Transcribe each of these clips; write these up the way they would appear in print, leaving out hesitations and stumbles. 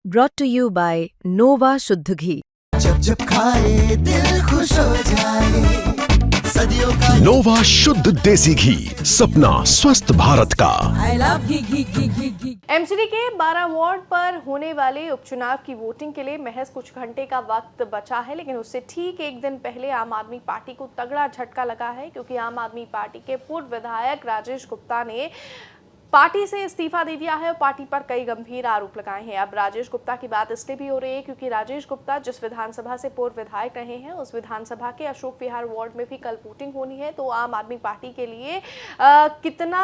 brought to you by Nova शुद्ध घी। जब जब खाए दिल खुश हो जाए, सदियों का नोवा शुद्ध देसी घी, सपना स्वस्थ भारत का। I love ghee. एमसीडी के 12 वार्ड पर होने वाले उपचुनाव की वोटिंग के लिए महज कुछ घंटे का वक्त बचा है, लेकिन उससे ठीक एक दिन पहले आम आदमी पार्टी को तगड़ा झटका लगा है, क्योंकि आम आदमी पार्टी के पूर्व विधायक राजेश गुप्ता ने पार्टी से इस्तीफा दे दिया है और पार्टी पर कई गंभीर आरोप लगाए हैं। अब राजेश गुप्ता की बात इसलिए भी हो रही है क्योंकि राजेश गुप्ता जिस विधानसभा से पूर्व विधायक रहे हैं, उस विधानसभा के अशोक विहार वार्ड में भी कल वोटिंग होनी है। तो आम आदमी पार्टी के लिए कितना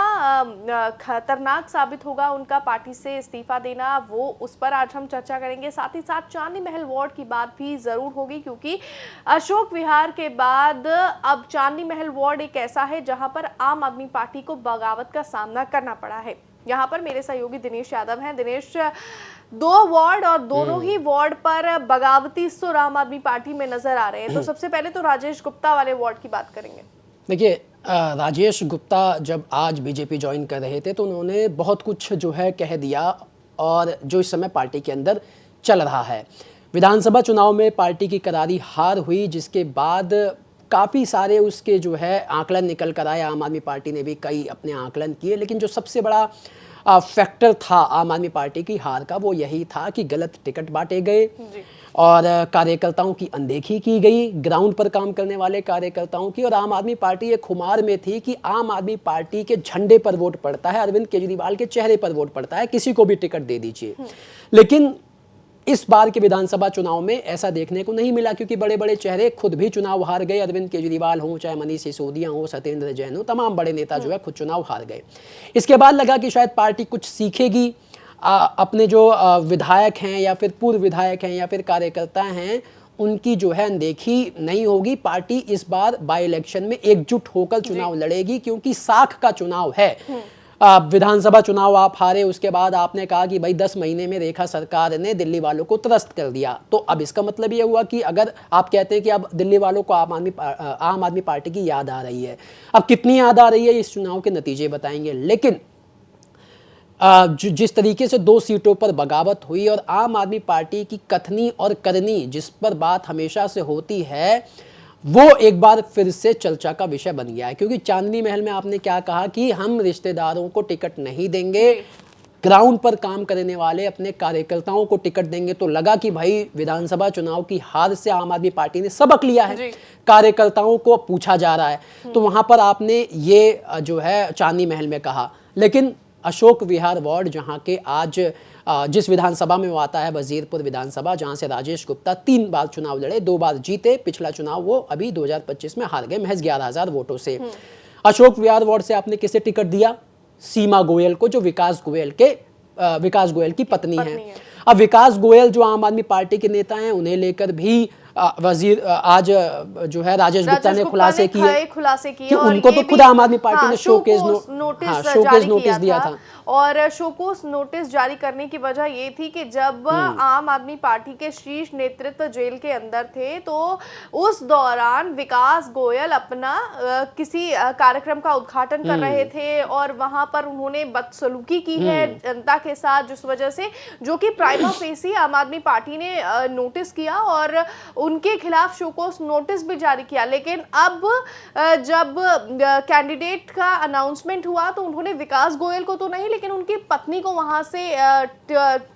खतरनाक साबित होगा उनका पार्टी से इस्तीफा देना, वो उस पर आज हम चर्चा करेंगे। साथ ही साथ चांदनी महल वार्ड की बात भी जरूर होगी, क्योंकि अशोक विहार के बाद अब चांदनी महल वार्ड एक ऐसा है जहां पर आम आदमी पार्टी को बगावत का सामना करना पड़ा है। यहाँ पर मेरे सहयोगी दिनेश यादव हैं। दिनेश, 2 वार्ड और दोनों ही वार्ड पर बगावती सुर आम आदमी पार्टी में नजर आ रहे हैं। तो सबसे पहले तो राजेश गुप्ता वाले वार्ड की बात करेंगे। देखिए, राजेश गुप्ता जब आज बीजेपी ज्वाइन कर रहे थे तो उन्होंने बहुत कुछ जो है कह दिया, और जो इस समय पार्टी के अंदर चल रहा है। विधानसभा चुनाव में पार्टी की करारी हार हुई, जिसके बाद काफ़ी सारे उसके जो है आंकलन निकल कर आए। आम आदमी पार्टी ने भी कई अपने आंकलन किए, लेकिन जो सबसे बड़ा फैक्टर था आम आदमी पार्टी की हार का, वो यही था कि गलत टिकट बांटे गए और कार्यकर्ताओं की अनदेखी की गई, ग्राउंड पर काम करने वाले कार्यकर्ताओं की। और आम आदमी पार्टी एक खुमार में थी कि आम आदमी पार्टी के झंडे पर वोट पड़ता है, अरविंद केजरीवाल के चेहरे पर वोट पड़ता है, किसी को भी टिकट दे दीजिए। लेकिन इस बार के विधानसभा चुनाव में ऐसा देखने को नहीं मिला, क्योंकि बड़े बड़े चेहरे खुद भी चुनाव हार गए। अरविंद केजरीवाल हो, चाहे मनीष सिसोदिया हो, सत्येंद्र जैन हो, तमाम बड़े नेता जो है खुद चुनाव हार गए। इसके बाद लगा कि शायद पार्टी कुछ सीखेगी, अपने जो विधायक हैं या फिर पूर्व विधायक हैं या फिर कार्यकर्ता हैं, उनकी जो है अनदेखी नहीं होगी। पार्टी इस बार बाई इलेक्शन में एकजुट होकर चुनाव लड़ेगी, क्योंकि साख का चुनाव है। विधानसभा चुनाव आप हारे, उसके बाद आपने कहा कि भाई 10 महीने में रेखा सरकार ने दिल्ली वालों को त्रस्त कर दिया। तो अब इसका मतलब ये हुआ कि अगर आप कहते हैं कि अब दिल्ली वालों को आम आदमी पार्टी की याद आ रही है, अब कितनी याद आ रही है इस चुनाव के नतीजे बताएंगे। लेकिन जिस तरीके से 2 सीटों पर बगावत हुई और आम आदमी पार्टी की कथनी और करनी, जिस पर बात हमेशा से होती है, वो एक बार फिर से चर्चा का विषय बन गया है। क्योंकि चांदनी महल में आपने क्या कहा कि हम रिश्तेदारों को टिकट नहीं देंगे, ग्राउंड पर काम करने वाले अपने कार्यकर्ताओं को टिकट देंगे। तो लगा कि भाई विधानसभा चुनाव की हार से आम आदमी पार्टी ने सबक लिया है, कार्यकर्ताओं को पूछा जा रहा है। तो वहां पर आपने ये जो है चांदनी महल में कहा। लेकिन अशोक विहार वार्ड, जहां के आज जिस विधानसभा में वो आता है, वजीरपुर विधानसभा, जहां से राजेश गुप्ता 3 बार चुनाव लड़े, 2 बार जीते। पिछला चुनाव वो अभी 2025 में हार गए महज 11,000 वोटों से। अशोक विहार वार्ड से आपने किसे टिकट दिया? सीमा गोयल को, जो विकास गोयल की पत्नी है। अब विकास गोयल जो आम आदमी पार्टी के नेता हैं, उन्हें लेकर भी आज जो है राजेश गुप्ता ने खुलासे किए कि उनको तो खुद आम आदमी पार्टी ने शोकेस नोटिस दिया था। और शोकोस नोटिस जारी करने की वजह ये थी कि जब आम आदमी पार्टी के शीर्ष नेतृत्व जेल के अंदर थे, तो उस दौरान विकास गोयल अपना किसी कार्यक्रम का उद्घाटन कर रहे थे और वहां पर उन्होंने बदसलूकी की है जनता के साथ, जिस वजह से जो कि प्राइमा फेसी आम आदमी पार्टी ने नोटिस किया और उनके खिलाफ शोकोस नोटिस भी जारी किया। लेकिन अब जब कैंडिडेट का अनाउंसमेंट हुआ तो उन्होंने विकास गोयल को तो नहीं, लेकिन उनकी पत्नी को वहां से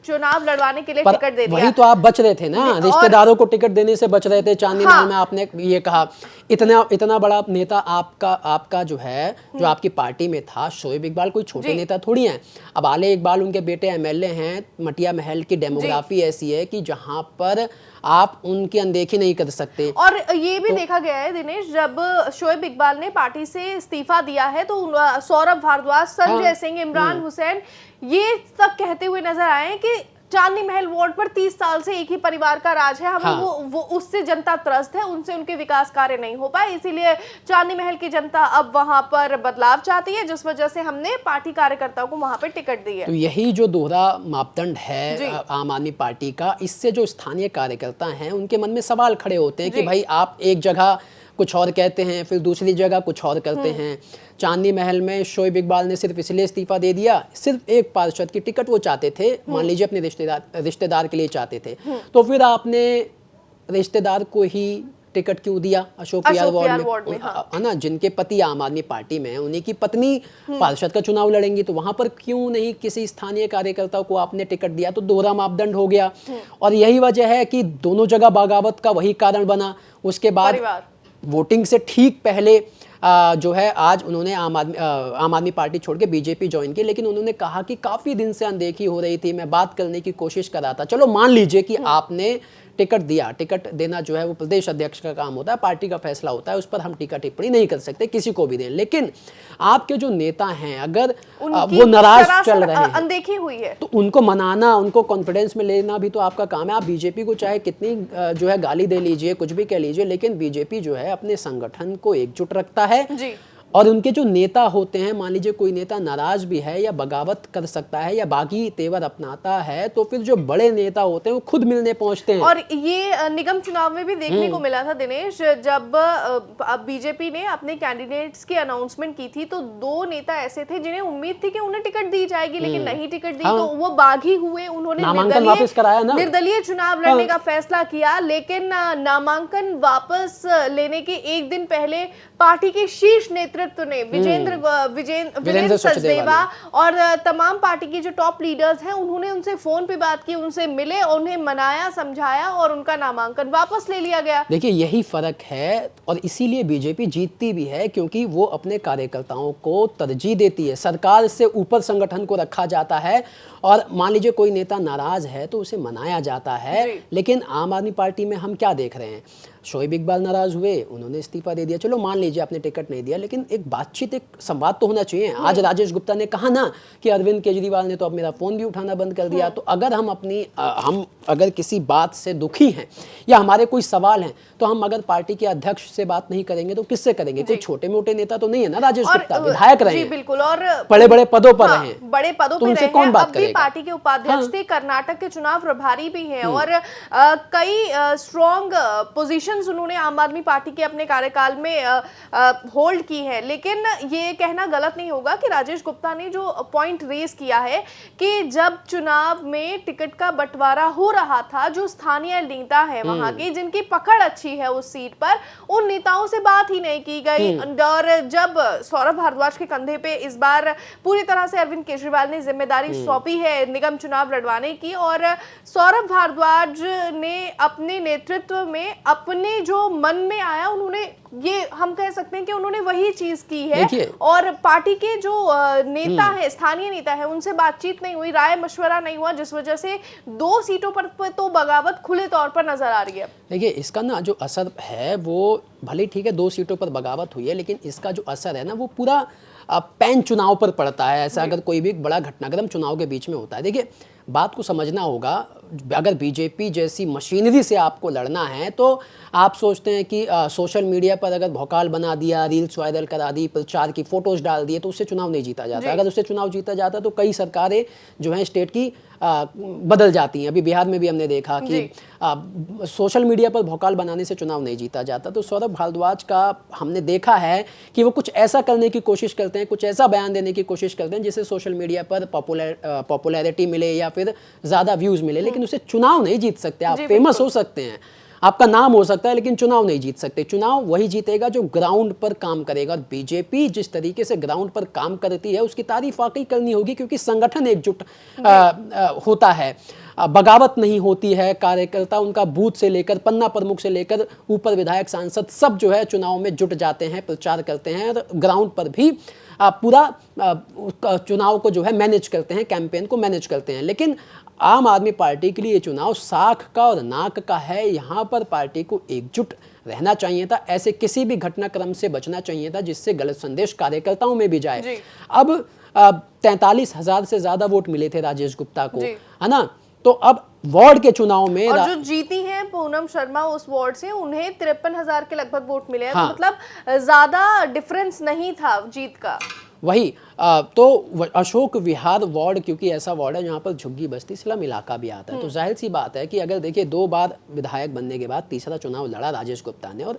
चुनाव लड़वाने के लिए टिकट दे दिया। वही तो आप बच रहे थे ना, रिश्तेदारों को टिकट देने से बच रहे थे। चांदनी महल में आपने ये कहा, इतना बड़ा नेता आपका जो है, जो आपकी पार्टी में था, शोएब इकबाल कोई छोटे नेता थोड़ी हैं। अब आले इकबाल उनके बेटे एमएलए हैं। मटिया महल की डेमोग्राफी ऐसी है कि जहां पर आप उनकी अनदेखी नहीं कर सकते। और ये भी देखा गया है दिनेश, जब शोएब इकबाल ने पार्टी से इस्तीफा दिया है तो सौरभ भारद्वाज, संजय सिंह, इमरान हुसैन ये सब कहते हुए नजर आए कि चांदनी महल वार्ड पर 30 साल से एक ही परिवार का राज है, हमें वो उससे जनता त्रस्त है, उनसे उनके विकास कार्य नहीं हो पाए, इसीलिए चांदनी महल की जनता अब वहां पर बदलाव चाहती है, जिस वजह से हमने पार्टी कार्यकर्ताओं को वहां पे टिकट दी है। तो यही जो दोहरा मापदंड है आम आदमी पार्टी का, इससे जो स्थानीय कार्यकर्ता हैं उनके मन में सवाल खड़े होते हैं कि भाई आप एक जगह कुछ और कहते हैं, फिर दूसरी जगह कुछ और करते हैं। चांदनी महल में शोएब इकबाल ने सिर्फ इसलिए इस्तीफा दे दिया, सिर्फ एक पार्षद की टिकट वो चाहते थे, मान लीजिए अपने रिश्तेदार के लिए चाहते थे, तो फिर आपने रिश्तेदार को ही टिकट क्यों दिया? अशोक विहार वार्ड में, हाँ। है ना, जिनके पति आम आदमी पार्टी में है, उन्हीं की पत्नी पार्षद का चुनाव लड़ेंगी, तो वहां पर क्यों नहीं किसी स्थानीय कार्यकर्ता को आपने टिकट दिया? तो दोहरा मापदंड हो गया। और यही वजह है कि दोनों जगह बगावत का वही कारण बना। उसके बाद वोटिंग से ठीक पहले जो है आज उन्होंने आम आदमी पार्टी छोड़ के बीजेपी ज्वाइन की, लेकिन उन्होंने कहा कि काफी दिन से अनदेखी हो रही थी, मैं बात करने की कोशिश कर रहा था। चलो मान लीजिए कि आपने टिकट दिया, टिकट देना जो है वो प्रदेश अध्यक्ष का काम होता है, पार्टी का फैसला होता है, उस पर हम टीका टिप्पणी नहीं कर सकते, किसी को भी दें। लेकिन आपके जो नेता हैं अगर वो नाराज चल रहे हैं, अनदेखी हुई है, तो उनको मनाना, उनको कॉन्फिडेंस में लेना भी तो आपका काम है। आप बीजेपी को चाहे कितनी जो है गाली दे लीजिए, कुछ भी कह लीजिए, लेकिन बीजेपी जो है अपने संगठन को एकजुट रखता है जी। और उनके जो नेता होते हैं, मान लीजिए कोई नेता नाराज भी है या बगावत कर सकता है या बागी तेवर अपनाता है, तो फिर जो बड़े नेता होते हैं वो खुद मिलने पहुंचते हैं। और ये निगम चुनाव में भी देखने को मिला था दिनेश, जब बीजेपी ने अपने कैंडिडेट्स की अनाउंसमेंट की थी, तो दो नेता ऐसे थे जिन्हें उम्मीद थी कि उन्हें टिकट दी जाएगी, लेकिन नहीं टिकट दी। तो वो बागी हुए, उन्होंने नामांकन वापस कराया ना, निर्दलीय चुनाव लड़ने का फैसला किया, लेकिन नामांकन वापस लेने के एक दिन पहले पार्टी के शीर्ष नेतृत्व ने विजेंद्र सचदेवा और तमाम पार्टी के जो टॉप लीडर्स हैं, उन्होंने उनसे फोन पे बात की, उनसे मिले, उन्हें मनाया, समझाया और उनका नामांकन वापस ले लिया गया। देखिए यही फर्क है और इसीलिए बीजेपी जीतती भी है, क्योंकि वो अपने कार्यकर्ताओं को तरजीह देती है। सरकार से ऊपर संगठन को रखा जाता है और मान लीजिए कोई नेता नाराज है तो उसे मनाया जाता है। लेकिन आम आदमी पार्टी में हम क्या देख रहे हैं? शोएब इकबाल नाराज हुए, उन्होंने इस्तीफा दे दिया, चलो मान लीजिए आपने टिकट नहीं दिया, लेकिन एक बातचीत, एक संवाद तो होना चाहिए। आज राजेश गुप्ता ने कहा ना कि अरविंद केजरीवाल ने तो अब मेरा फोन भी उठाना बंद कर दिया। तो अगर हम हम अगर किसी बात से दुखी हैं या हमारे कोई सवाल हैं, तो हम अगर पार्टी के अध्यक्ष से बात नहीं करेंगे तो किससे करेंगे? कोई छोटे मोटे नेता तो नहीं है ना राजेश गुप्ता, विधायक रहे, बिल्कुल, और बड़े बड़े पदों पर रहे, बड़े पदों पर रहे, कौन बात अब भी पार्टी के उपाध्यक्ष थे, कर्नाटक के चुनाव प्रभारी भी हैं और कई स्ट्रॉन्ग पोजीशंस उन्होंने आम आदमी पार्टी के अपने कार्यकाल में होल्ड की है। लेकिन ये कहना गलत नहीं होगा कि राजेश गुप्ता ने जो पॉइंट रेज किया है कि जब चुनाव में टिकट का बंटवारा हो रहा था, जो स्थानीय नेता है वहां के, जिनकी पकड़ अच्छी है उस सीट पर, उन नेताओं से बात ही नहीं की गई। और जब सौरभ भारद्वाज के कंधे पे इस बार पूरी तरह से अरविंद केजरीवाल ने जिम्मेदारी सौंपी है निगम चुनाव लड़वाने की, और सौरभ भारद्वाज ने अपने नेतृत्व में अपने जो मन में आया, उन्होंने, ये हम कह सकते हैं कि उन्होंने वही चीज की है। और पार्टी के जो नेता है, स्थानीय नेता है, उनसे बातचीत नहीं हुई, राय मशवरा नहीं हुआ, जिस वजह से 2 सीटों पर तो बगावत खुले तौर पर नजर आ रही है। देखिए इसका ना जो असर है वो भले ठीक है, 2 सीटों पर बगावत हुई है, लेकिन इसका जो असर है ना वो पूरा पैन चुनाव पर पड़ता है। ऐसा अगर कोई भी बड़ा घटनाक्रम चुनाव के बीच में होता है, देखिए बात को समझना होगा। अगर बीजेपी जैसी मशीनरी से आपको लड़ना है तो आप सोचते हैं कि सोशल मीडिया पर अगर भौकाल बना दिया, रील्स वायरल करा दी, प्रचार की फोटोज डाल दिए, तो उससे चुनाव नहीं जीता जाता। अगर उससे चुनाव जीता जाता तो कई सरकारें जो हैं स्टेट की बदल जाती हैं। अभी बिहार में भी हमने देखा कि सोशल मीडिया पर भौकाल बनाने से चुनाव नहीं जीता जाता। तो सौरभ भारद्वाज का हमने देखा है कि वो कुछ ऐसा करने की कोशिश करते हैं, कुछ ऐसा बयान देने की कोशिश करते हैं जिससे सोशल मीडिया पर पॉपुलैरिटी मिले या फिर ज़्यादा व्यूज़ मिले, लेकिन उससे चुनाव नहीं जीत सकते। आप फेमस हो सकते हैं, आपका नाम हो सकता है, लेकिन चुनाव नहीं जीत सकते। चुनाव वही जीतेगा जो ग्राउंड पर काम करेगा। और बीजेपी जिस तरीके से ग्राउंड पर काम करती है उसकी तारीफ वाकई करनी होगी, क्योंकि संगठन एकजुट होता है, बगावत नहीं होती है। कार्यकर्ता उनका बूथ से लेकर पन्ना प्रमुख से लेकर ऊपर विधायक सांसद सब जो है चुनाव में जुट जाते हैं, प्रचार करते हैं और ग्राउंड पर भी पूरा चुनाव को जो है मैनेज करते हैं, कैंपेन को मैनेज करते हैं। लेकिन आम आदमी पार्टी के लिए ये चुनाव साख का और नाक का है। यहाँ पर पार्टी को एकजुट रहना चाहिए था, ऐसे किसी भी घटनाक्रम से बचना चाहिए था जिससे गलत संदेश कार्यकर्ताओं में भी जाए। अब 43,000 से ज्यादा वोट मिले थे राजेश गुप्ता को, है ना। तो अब वार्ड के चुनाव में और जो जीती हैं पूनम शर्मा उस वार्ड से, उन्हें 53,000 के लगभग वोट मिले हैं। तो मतलब ज्यादा डिफरेंस नहीं था जीत का। वही तो अशोक विहार वार्ड, क्योंकि ऐसा वार्ड है जहाँ पर झुग्गी बस्ती स्लम इलाका भी आता है, तो जाहिर सी बात है कि अगर देखिए 2 बार विधायक बनने के बाद तीसरा चुनाव लड़ा राजेश गुप्ता ने, और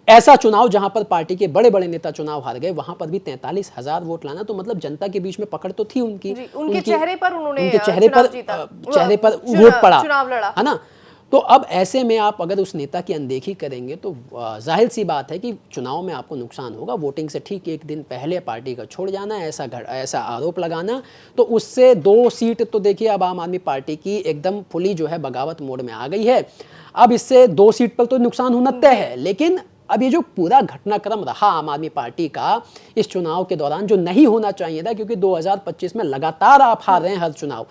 ऐसा चुनाव जहां पर पार्टी के बड़े बड़े नेता चुनाव हार गए, वहां पर भी 43,000 वोट लाना, तो मतलब जनता के बीच में पकड़ तो थी उनकी, जी, उनके चेहरे पर उन्होंने उनके चेहरे चुनाव पर जीता। चेहरे पर वोट पड़ा, चुनाव लड़ा, है ना। तो अब ऐसे में आप अगर उस नेता की अनदेखी करेंगे तो जाहिर सी बात है कि चुनाव में आपको नुकसान होगा। वोटिंग से ठीक एक दिन पहले पार्टी का छोड़ जाना, ऐसा आरोप लगाना, तो उससे 2 सीट तो देखिए अब आम आदमी पार्टी की एकदम फुली जो है बगावत मोड में आ गई है। अब इससे 2 सीट पर तो नुकसान होना तय है, लेकिन अब ये जो पूरा घटनाक्रम रहा आम आदमी पार्टी का इस चुनाव के दौरान, जो नहीं होना चाहिए था, क्योंकि 2025 में लगातार आप हार रहे हैं हर चुनाव,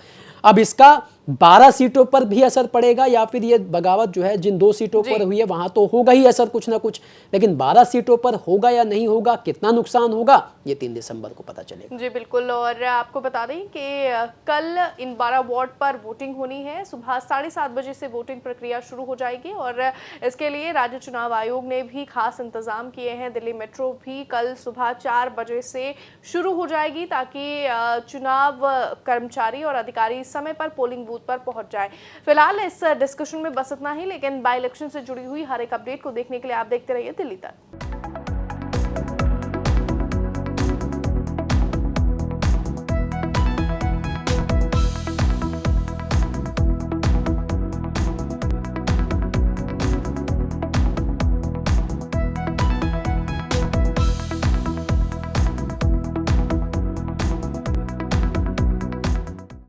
अब इसका 12 सीटों पर भी असर पड़ेगा, या फिर ये बगावत जो है जिन 2 सीटों पर हुई है वहां तो होगा ही असर कुछ ना कुछ, लेकिन 12 सीटों पर होगा या नहीं होगा, कितना नुकसान होगा, ये 3 दिसंबर को पता चलेगा। जी बिल्कुल। और आपको बता दें कि कल इन 12 वार्ड पर वोटिंग होनी है। सुबह 7:30 बजे से वोटिंग प्रक्रिया शुरू हो जाएगी और इसके लिए राज्य चुनाव आयोग ने भी खास इंतजाम किए हैं। दिल्ली मेट्रो भी कल सुबह 4 बजे से शुरू हो जाएगी ताकि चुनाव कर्मचारी और अधिकारी समय पर पोलिंग बूथ पर पहुंच जाए। फिलहाल इस डिस्कशन में बस इतना ही, लेकिन बाई इलेक्शन से जुड़ी हुई हर एक अपडेट को देखने के लिए आप देखते रहिए दिल्ली तक।